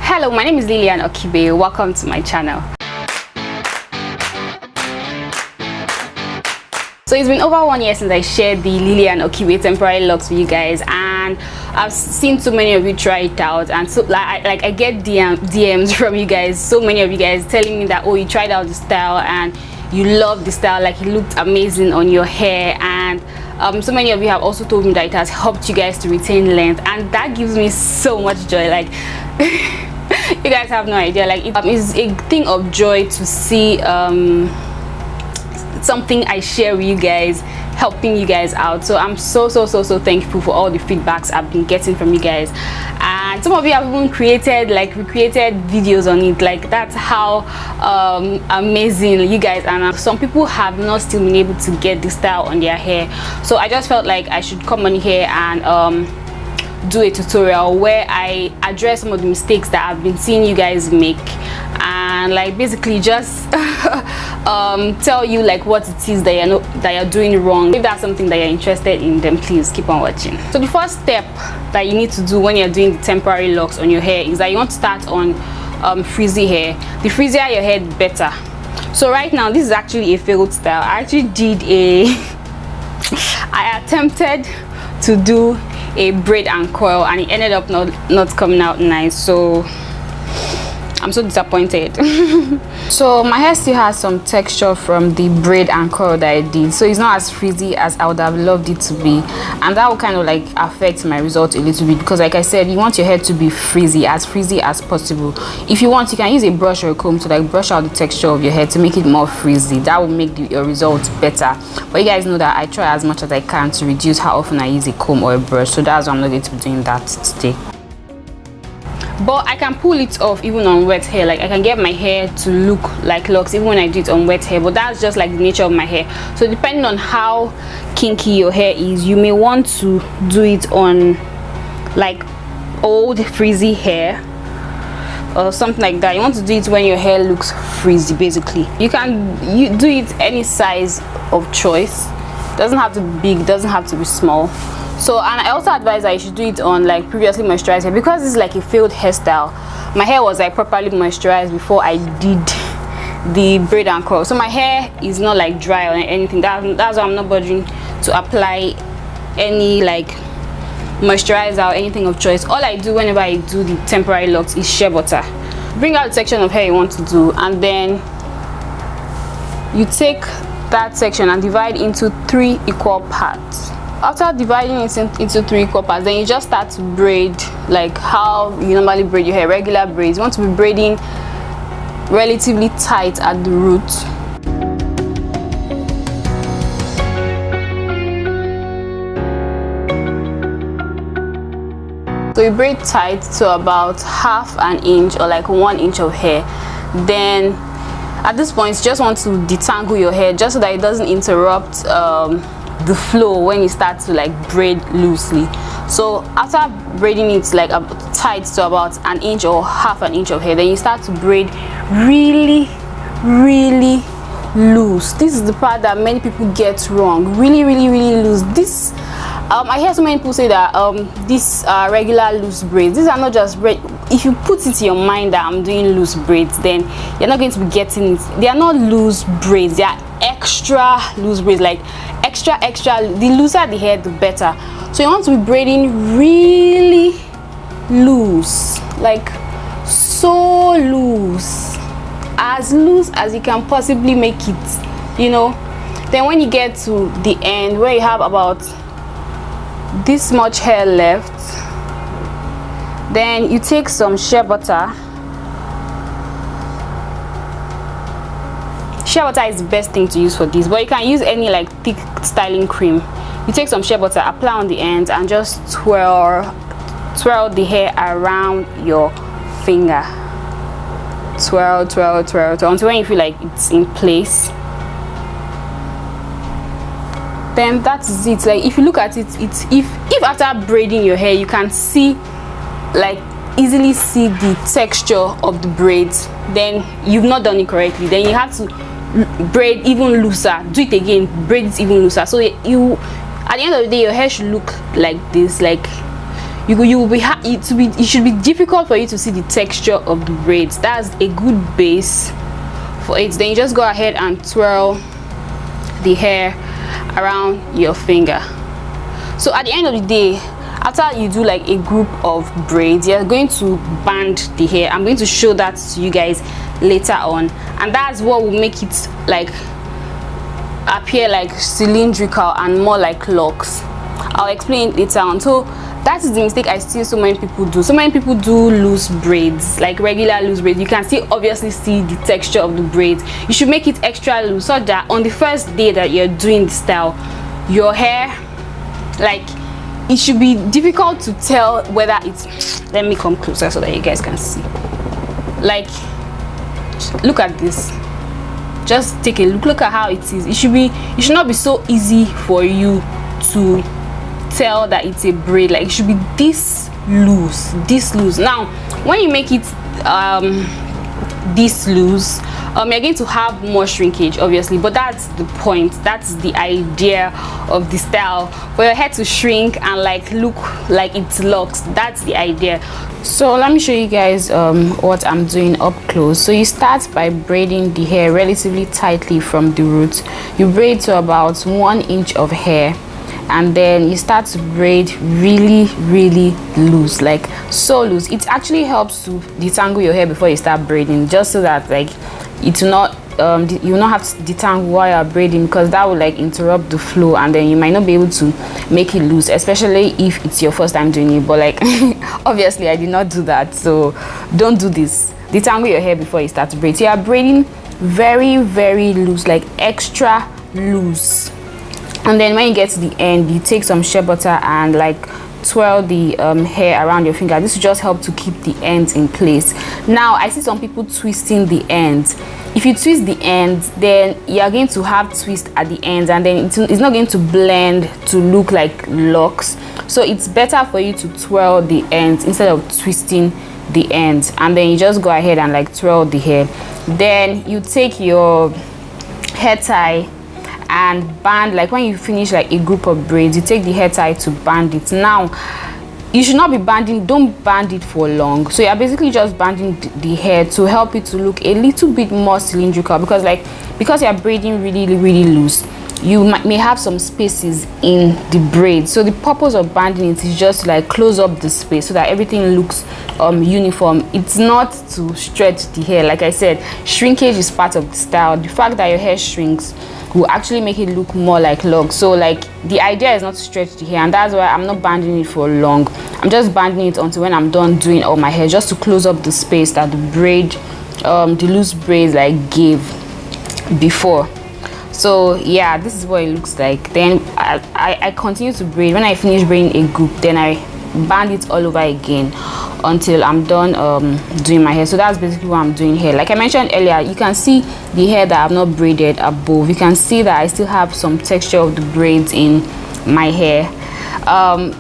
Hello, my name is Lilian Okibe. Welcome to my channel. So it's been over 1 year since I shared the Lilian Okibe Temporary Locs with you guys, and I've seen so many of you try it out, and so I get DMs from you guys, so many of you guys telling me that, oh, you tried out the style and you love the style, like it looked amazing on your hair. And so many of you have also told me that it has helped you guys to retain length, and that gives me so much joy. Like you guys have no idea, like it is a thing of joy to see something I share with you guys helping you guys out. So I'm so thankful for all the feedbacks I've been getting from you guys, and some of you have even recreated videos on it. Like that's how amazing you guys are. Some people have not still been able to get the style on their hair, so I just felt like I should come on here and do a tutorial where I address some of the mistakes that I've been seeing you guys make, and like basically just tell you like what it is that you're doing wrong. If that's something that you're interested in, then please keep on watching. So the first step that you need to do when you're doing the temporary locks on your hair is that you want to start on frizzy hair. The frizzier your hair, the better. So right now this is actually a failed style. I actually did I attempted to do a braid and coil, and it ended up not coming out nice, so I'm so disappointed. So my hair still has some texture from the braid and coil that I did, so it's not as frizzy as I would have loved it to be, and that will kind of like affect my result a little bit, because like I said, you want your hair to be frizzy as possible. If you want, you can use a brush or a comb to like brush out the texture of your hair to make it more frizzy. That will make your results better. But you guys know that I try as much as I can to reduce how often I use a comb or a brush, so that's why I'm not going to be doing that today. But I can pull it off even on wet hair. Like I can get my hair to look like locks even when I do it on wet hair, but that's just like the nature of my hair. So depending on how kinky your hair is, you may want to do it on like old frizzy hair or something like that. You want to do it when your hair looks frizzy. Basically you do it any size of choice. Doesn't have to be big, doesn't have to be small. So, and I also advise that you should do it on like previously moisturized hair, because it's like a failed hairstyle. My hair was like properly moisturized before I did the braid and curl, so my hair is not like dry or anything. That's why I'm not bothering to apply any like moisturizer or anything of choice. All I do whenever I do the temporary locks is shea butter. Bring out the section of hair you want to do, and then you take that section and divide into 3 equal parts. After dividing it into 3 equal parts, then you just start to braid like how you normally braid your hair, regular braids. You want to be braiding relatively tight at the root. So you braid tight to about 1/2 an inch or like 1 inch of hair. Then at this point you just want to detangle your hair just so that it doesn't interrupt the flow when you start to like braid loosely. So after braiding it like tight to about 1 inch or 1/2 an inch of hair, then you start to braid really loose. This is the part that many people get wrong. Really loose. This I hear so many people say that these are regular loose braids. These are not just braid. If you put it in your mind that I'm doing loose braids, then you're not going to be getting it. They are not loose braids, they are extra loose braids, like extra. The looser the hair, the better. So you want to be braiding really loose, like so loose as you can possibly make it, you know. Then when you get to the end where you have about this much hair left, then you take some shea butter. Shea butter is the best thing to use for this, but you can use any like thick styling cream. You take some shea butter, apply on the ends, and just twirl the hair around your finger. Twirl until when you feel like it's in place. Then that's it. Like if you look at it, if after braiding your hair you can see, like easily see the texture of the braids, then you've not done it correctly. Then you have to braid even looser. Do it again, braid it even looser. So you, at the end of the day, your hair should look like this. Like you will be it should be difficult for you to see the texture of the braids. That's a good base for it. Then you just go ahead and twirl the hair around your finger. So at the end of the day, after you do like a group of braids, you're going to band the hair. I'm going to show that to you guys later on, and that's what will make it like appear like cylindrical and more like locks. I'll explain it later on. So that is the mistake I see so many people do. So many people do loose braids, like regular loose braids. You can obviously see the texture of the braids. You should make it extra loose so that on the first day that you're doing the style, your hair, like, it should be difficult to tell whether it's, let me come closer so that you guys can see. Like, look at this. Just take a look at how it is. It should not be so easy for you to tell that it's a braid. Like, it should be this loose. Now when you make it this loose, you're going to have more shrinkage, obviously, but that's the point. That's the idea of the style, for your hair to shrink and like look like it's locks. That's the idea. So let me show you guys what I'm doing up close. So you start by braiding the hair relatively tightly from the root. You braid to about 1 inch of hair, and then you start to braid really loose, like so loose. It actually helps to detangle your hair before you start braiding, just so that like it will not you will not have to detangle while you're braiding, because that will like interrupt the flow, and then you might not be able to make it loose, especially if it's your first time doing it. But like obviously I did not do that, so don't do this. Detangle your hair before you start to braid. So you are braiding very loose, like extra loose. And then when you get to the end, you take some shea butter and like twirl the hair around your finger. This will just help to keep the ends in place. Now I see some people twisting the ends. If you twist the ends, then you are going to have twist at the ends, and then it's not going to blend to look like locks. So it's better for you to twirl the ends instead of twisting the ends. And then you just go ahead and like twirl the hair. Then you take your hair tie and band, like when you finish like a group of braids, you take the hair tie to band it. Now you should not be banding, don't band it for long. So you're basically just banding the hair to help it to look a little bit more cylindrical, because you're braiding really loose, you may have some spaces in the braid. So the purpose of banding it is just to like close up the space so that everything looks uniform. It's not to stretch the hair. Like I said, shrinkage is part of the style. The fact that your hair shrinks will actually make it look more like locks. So like the idea is not to stretch the hair, and that's why I'm not banding it for long. I'm just banding it until when I'm done doing all my hair, just to close up the space that the braid the loose braids like gave before. So yeah, this is what it looks like. Then I continue to braid. When I finish braiding a group, then I band it all over again until I'm done doing my hair. So that's basically what I'm doing here. Like I mentioned earlier, you can see the hair that I've not braided above. You can see that I still have some texture of the braids in my hair.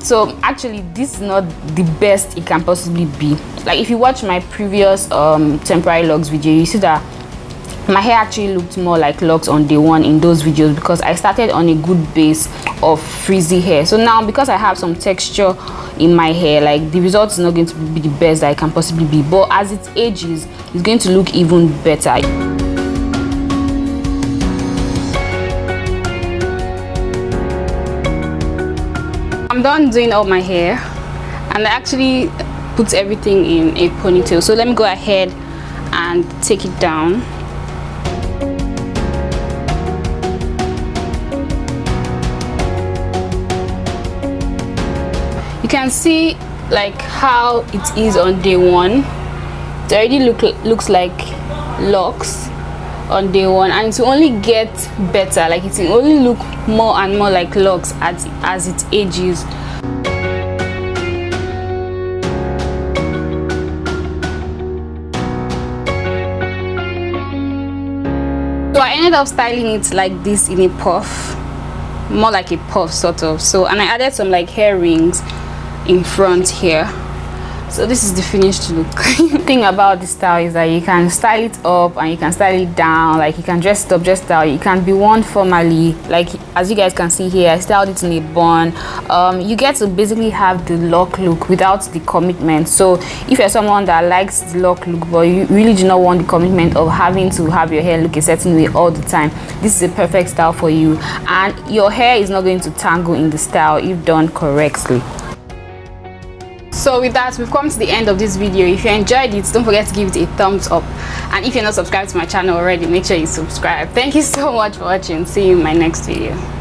So actually this is not the best it can possibly be. Like if you watch my previous temporary locks video, you see that my hair actually looked more like locks on day one in those videos, because I started on a good base of frizzy hair. So now, because I have some texture in my hair, like the result is not going to be the best that it can possibly be, but as it ages, it's going to look even better. I'm done doing all my hair, and I actually put everything in a ponytail. So let me go ahead and take it down. You can see like how it is on day one. It already looks like locks on day one, and it will only get better. Like it will only look more and more like locks as it ages. So I ended up styling it like this in a puff, more like a puff sort of. So, and I added some like hair rings in front here. So this is the finished look. The thing about this style is that you can style it up and you can style it down. Like you can dress it up, dress it out. It can be worn formally. Like as you guys can see here, I styled it in a bun. You get to basically have the lock look without the commitment. So if you're someone that likes the lock look but you really do not want the commitment of having to have your hair look a certain way all the time, this is a perfect style for you. And your hair is not going to tangle in the style if done correctly. So with that, we've come to the end of this video. If you enjoyed it, don't forget to give it a thumbs up, and if you're not subscribed to my channel already, make sure you subscribe. Thank you so much for watching. See you in my next video.